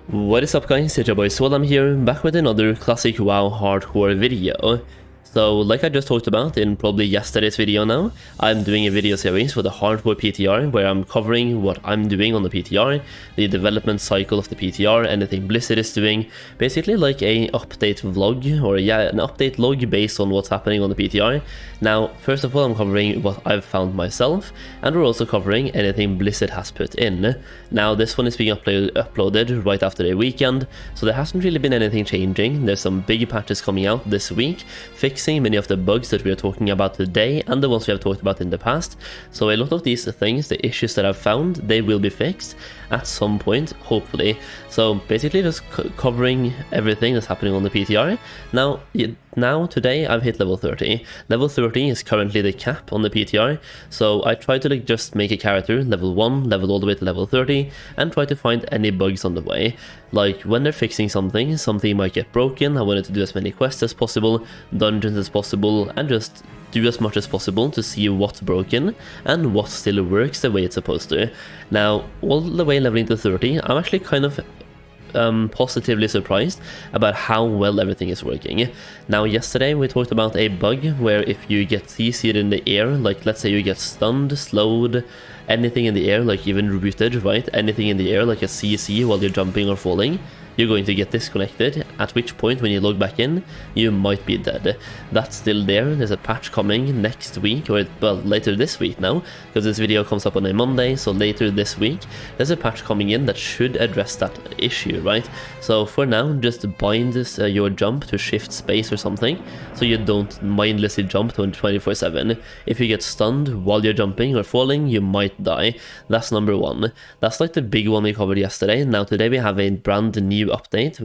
What is up guys, it's your boy Swell. I'm here, back with another classic WoW hardcore video. So like I just talked about in probably yesterday's video now, I'm doing a video series for the hardcore PTR where I'm covering what I'm doing on the PTR, the development cycle of the PTR, anything Blizzard is doing, basically like a update vlog, or yeah, an update log based on what's happening on the PTR. Now, first of all, I'm covering what I've found myself, and we're also covering anything Blizzard has put in. Now, this one is being uploaded right after a weekend, so there hasn't really been anything changing. There's some big patches coming out this week, fixing many of the bugs that we are talking about today and the ones we have talked about in the past. So a lot of these things, the issues that I've found, they will be fixed at some point, hopefully. So basically just covering everything that's happening on the PTR. Now today I've hit level 30. Level 30 is currently the cap on the PTR, so I try to just make a character level 1, level all the way to level 30, and try to find any bugs on the way. Like when they're fixing something might get broken, I wanted to do as many quests as possible, dungeons as possible, and just do as much as possible to see what's broken and what still works the way it's supposed to. Now, all the way leveling to 30, I'm actually kind of positively surprised about how well everything is working. Now, yesterday we talked about a bug where if you get CC'd in the air, like let's say you get stunned, slowed, anything in the air, like even rooted, right? Anything in the air, like a CC while you're jumping or falling, you're going to get disconnected, at which point when you log back in, you might be dead. That's still there. There's a patch coming next week, or well, later this week now, because this video comes up on a Monday, so later this week, there's a patch coming in that should address that issue, right? So for now, just bind your jump to shift space or something, so you don't mindlessly jump 24/7. If you get stunned while you're jumping or falling, you might die. That's number one. That's like the big one we covered yesterday. Now today we have a brand new update,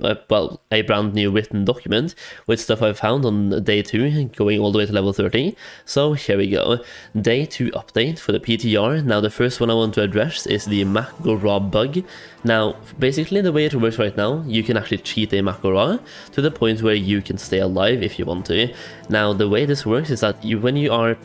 a brand new written document with stuff I found on day 2 going all the way to level 30. So here we go, day 2 update for the PTR. Now the first one I want to address is the Mak'gora bug. Now basically the way it works right now, you can actually cheat a Mak'gora to the point where you can stay alive if you want to. Now the way this works is that when you are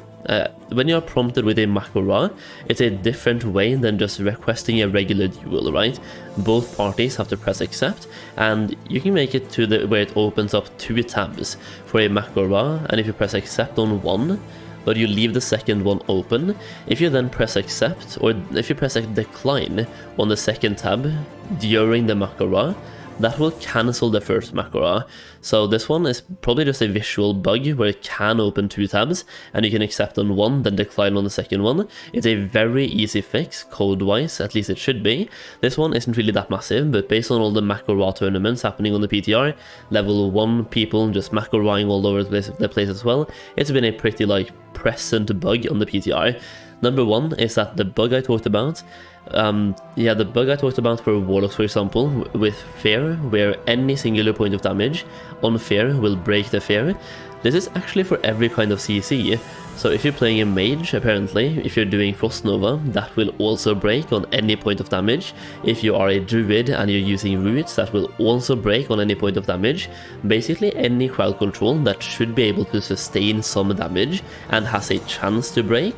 prompted with a Mak'gora, it's a different way than just requesting a regular duel, right? Both parties have to press accept, and you can make it to where it opens up 2 tabs for a Mak'gora, and if you press accept on one, but you leave the second one open, if you then press accept, or if you press decline on the second tab during the Mak'gora, that will cancel the first Mak'gora. So this one is probably just a visual bug where it can open 2 tabs and you can accept on one, then decline on the second one. It's a very easy fix, code-wise, at least it should be. This one isn't really that massive, but based on all the Mak'gora tournaments happening on the PTR, level 1 people just Mak'goraing all over the place as well, it's been a pretty like present bug on the PTR. Number 1 is that the bug I talked about, the bug I talked about for Warlocks, for example, with Fear, where any singular point of damage on Fear will break the Fear. This is actually for every kind of CC. So if you're playing a mage, apparently, if you're doing Frost Nova, that will also break on any point of damage. If you are a druid and you're using roots, that will also break on any point of damage. Basically any crowd control that should be able to sustain some damage and has a chance to break,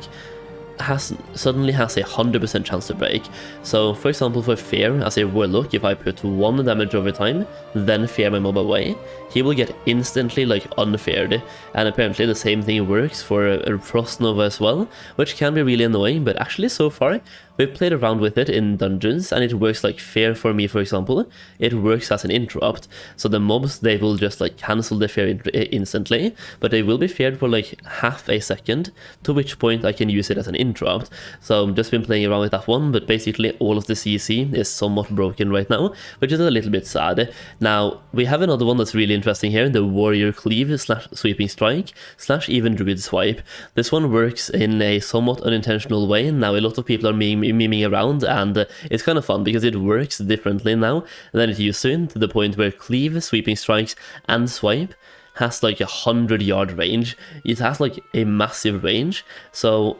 suddenly has a 100% chance to break. So for example, for Fear as a Warlock, if I put 1 damage over time, then Fear my mob away, he will get instantly like unfeared. And apparently the same thing works for a Frost Nova as well, which can be really annoying, but actually so far we've played around with it in dungeons and it works like Fear for me, for example. It works as an interrupt, so the mobs, they will just like cancel the Fear instantly, but they will be feared for like half a second, to which point I can use it as an interrupt. So I've just been playing around with that one, but basically all of the CC is somewhat broken right now, which is a little bit sad. Now we have another one that's really interesting here, the Warrior Cleave / Sweeping Strike / even Druid Swipe. This one works in a somewhat unintentional way. Now a lot of people are memeing around, and it's kind of fun because it works differently now than it used to the point where Cleave, Sweeping Strikes and Swipe has like 100-yard range. It has like a massive range, so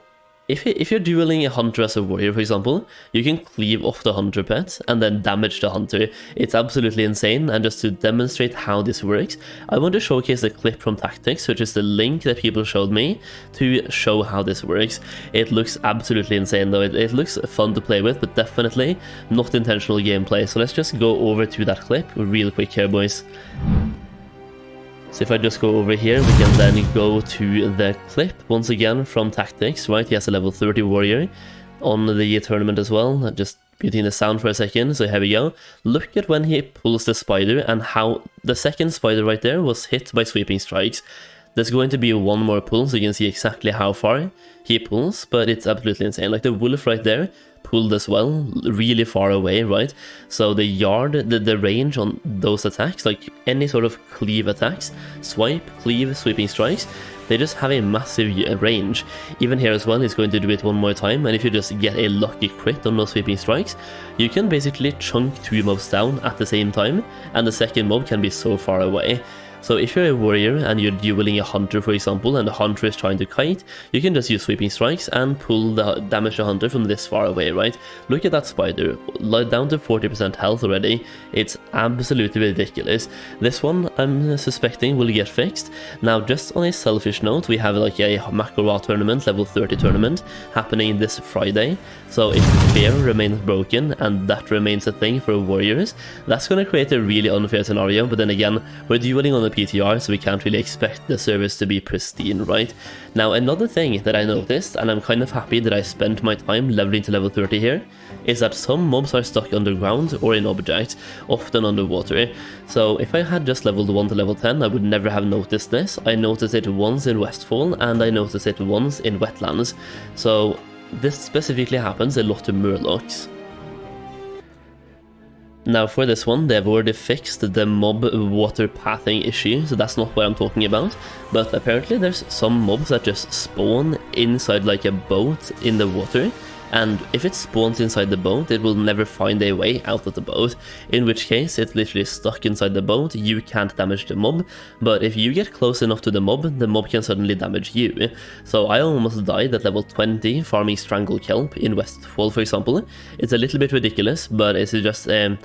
if you're dueling a hunter as a warrior, for example, you can cleave off the hunter pet and then damage the hunter. It's absolutely insane, and just to demonstrate how this works, I want to showcase a clip from Tactics, which is the link that people showed me to show how this works. It looks absolutely insane though. It looks fun to play with, but definitely not intentional gameplay. So let's just go over to that clip real quick here, boys. So if I just go over here, we can then go to the clip once again from Tactics, right? He has a level 30 warrior on the tournament as well. Just muting the sound for a second. So here we go. Look at when he pulls the spider and how the second spider right there was hit by sweeping strikes. There's going to be one more pull, so you can see exactly how far he pulls, but it's absolutely insane. Like the wolf right there pulled as well, really far away, right? So the yard, the range on those attacks, like any sort of cleave attacks, swipe, cleave, sweeping strikes, they just have a massive range. Even here as well, he's going to do it one more time, and if you just get a lucky crit on those sweeping strikes, you can basically chunk 2 mobs down at the same time, and the second mob can be so far away. So if you're a warrior and you're dueling a hunter, for example, and the hunter is trying to kite, you can just use sweeping strikes and pull the damage the hunter from this far away, right? Look at that spider, down to 40% health already. It's absolutely ridiculous. This one, I'm suspecting, will get fixed. Now, just on a selfish note, we have like a Mak'gora tournament, level 30 tournament, happening this Friday. So if fear remains broken, and that remains a thing for warriors, that's going to create a really unfair scenario. But then again, we're dueling on the PTR, so we can't really expect the service to be pristine, right? Now, another thing that I noticed, and I'm kind of happy that I spent my time leveling to level 30 here, is that some mobs are stuck underground or in objects, often underwater. So if I had just leveled 1 to level 10, I would never have noticed this. I noticed it once in Westfall, and I noticed it once in Wetlands. So this specifically happens a lot to Murlocs. Now for this one, they've already fixed the mob water pathing issue, so that's not what I'm talking about. But apparently there's some mobs that just spawn inside like a boat in the water, and if it spawns inside the boat, it will never find a way out of the boat, in which case it's literally stuck inside the boat. You can't damage the mob, but if you get close enough to the mob can suddenly damage you. So I almost died at level 20 farming Strangle Kelp in Westfall, for example. It's a little bit ridiculous, but it's just an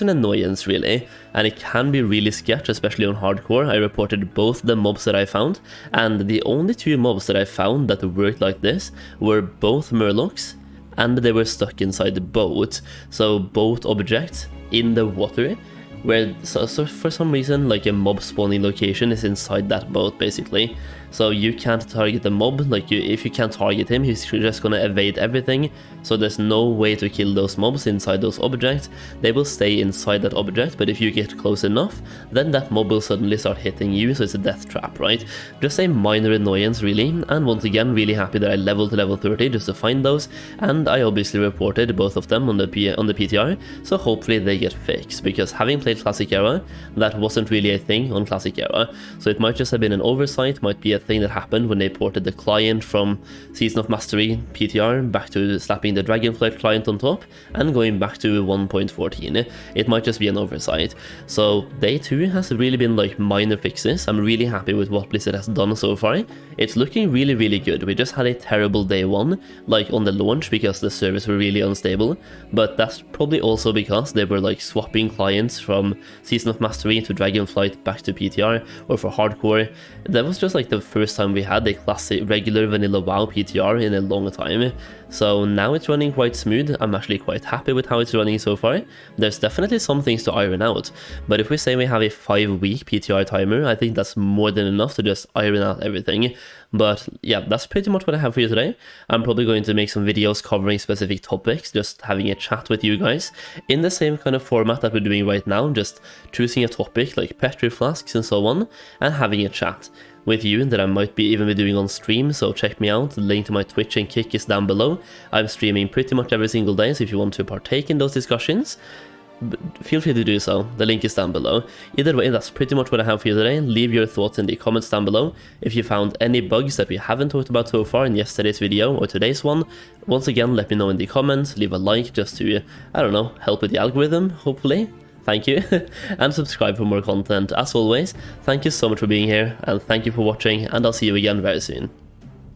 annoyance really, and it can be really sketch, especially on hardcore. I reported both the mobs that I found, and the only 2 mobs that I found that worked like this were both Murlocs, and they were stuck inside the boat. So both objects in the water, where so for some reason like a mob spawning location is inside that boat basically. So you can't target the mob, like if you can't target him, he's just gonna evade everything. So there's no way to kill those mobs inside those objects. They will stay inside that object, but if you get close enough, then that mob will suddenly start hitting you, so it's a death trap, right? Just a minor annoyance really, and once again, really happy that I leveled to level 30 just to find those, and I obviously reported both of them on the PTR, so hopefully they get fixed, because having played Classic Era, that wasn't really a thing on Classic Era, so it might just have been an oversight, might be a thing that happened when they ported the client from Season of Mastery PTR back to slapping the Dragonflight client on top and going back to 1.14. It might just be an oversight. So day 2 has really been like minor fixes. I'm really happy with what Blizzard has done so far. It's looking really good. We just had a terrible day 1, like on the launch, because the servers were really unstable, but that's probably also because they were like swapping clients from Season of Mastery to Dragonflight back to PTR, or for hardcore. That was just like the first time we had a classic regular vanilla WoW PTR in a long time. So now it's running quite smooth. I'm actually quite happy with how it's running so far. There's definitely some things to iron out, but if we say we have a 5-week PTR timer, I think that's more than enough to just iron out everything. But yeah, that's pretty much what I have for you today. I'm probably going to make some videos covering specific topics, just having a chat with you guys in the same kind of format that we're doing right now, just choosing a topic like Petri flasks and so on, and having a chat with you that I might be even be doing on stream. So check me out. The link to my Twitch and Kick is down below. I'm streaming pretty much every single day, so if you want to partake in those discussions, feel free to do so. The link is down below. Either way, that's pretty much what I have for you today. Leave your thoughts in the comments down below. If you found any bugs that we haven't talked about so far in yesterday's video or today's one, once again, let me know in the comments. Leave a like just to, I don't know, help with the algorithm, hopefully. Thank you, and subscribe for more content. As always, thank you so much for being here, and thank you for watching, and I'll see you again very soon.